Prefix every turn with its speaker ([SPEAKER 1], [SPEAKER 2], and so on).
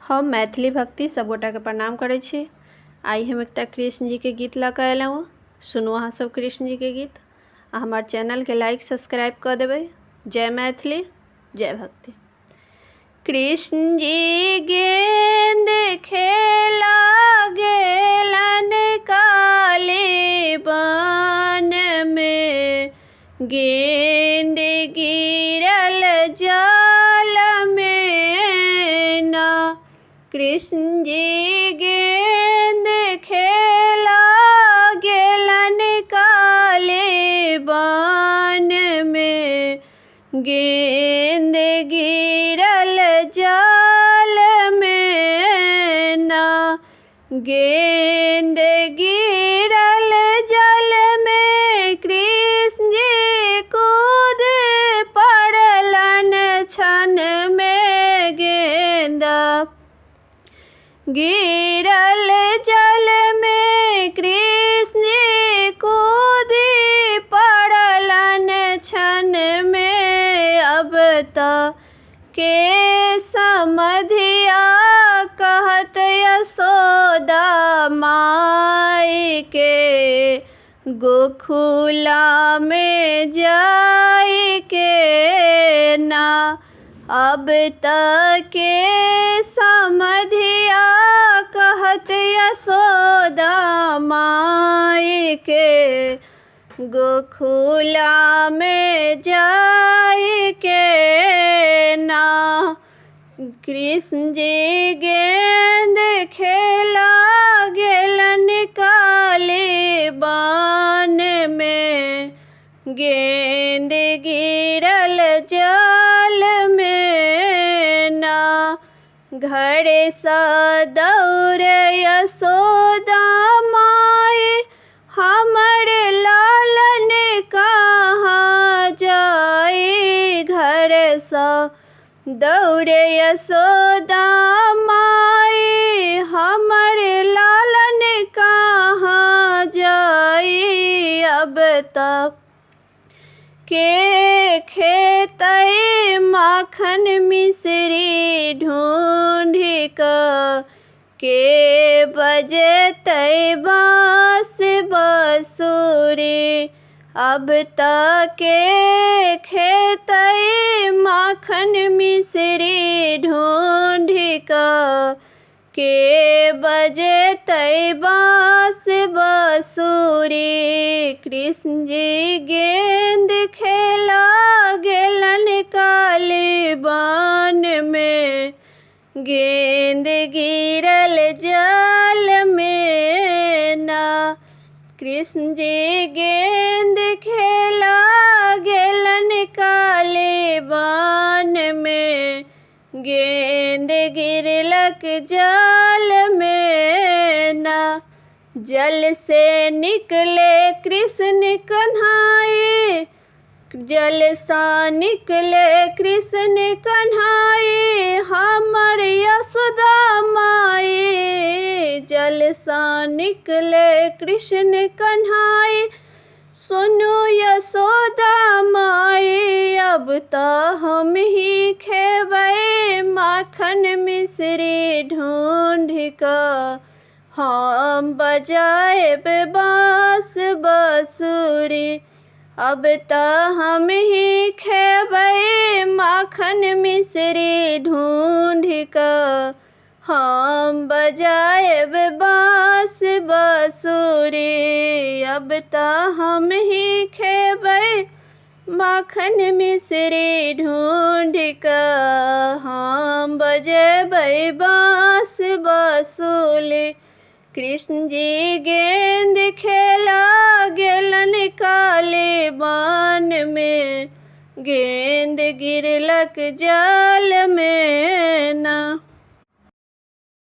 [SPEAKER 1] हम मैथिली भक्ति सब गोटा के प्रणाम करै छी। आई हम एकटा कृष्ण जी के गीत लऽ कऽ एलहुँ। सुनू अहाँ सब कृष्ण जी के गीत आ हमार चैनल के लाइक सब्सक्राइब कर देबै। जय मैथिली, जय भक्ति। कृष्ण जी गेंद खेला गेलन काली बन में, गेंद गिरल जल में ना। कृष्ण जी गेंद खेला गेलन काली बन में, गेंद गिरल जल में ना। गेंद गिरल जल में कृष्ण जी कूद पड़लन क्षण में, गेंदा गिरल जल में कृष्ण जी कूद पड़लन क्षण में। अब तक के समधिया कहत यशोदा माई के, गोकुला में जाई के ना। अब तक के समधिया कहत यशोदा माई के, गोकुला में जाई के ना। कृष्ण जी गेंद खेला गेलन काली बन में, गेंद गिरल जल में ना। घर सा दौड़े यशोदा माई, हमरे लालन कहाँ जाई। घर सा दौड़े यशोदा माई, हमरे लालन कहाँ जाई। अब तक के खेतई माखन मिश्री ढूंढ के बजतई बांस बंसुरी। अब तक के खेतई माखन मिश्री ढूंढ के बजतई बांस बंसुरी। कृष्ण जी गेंद खेला गेलन काली बन में, गेंद गिरल जल में ना। कृष्ण जी गेंद खेला गेलन काली बन में, गेंद गिरलक जल में ना। जल से निकले कृष्ण कन्हाई, जल सा निकले कृष्ण कन्हाई, हमर यशोदा माई। जल सा निकले कृष्ण कन्हाई, सुनो यशोदा माई। अब तो हम ही खेबै माखन मिश्री ढूंढ कर, हम बजाएब बांस बंसुरी। अब तो हम ही खेबै माखन मिश्री ढूंढ कर, हम बजाएब बांस बंसुरी। अब तो हम ही खेबै माखन मिश्री ढूंढ कर, हम बजेबै बांस बंसुरी। कृष्ण जी गेंद खेला गेलन काली बन में, गेंद गिरलक जल में ना।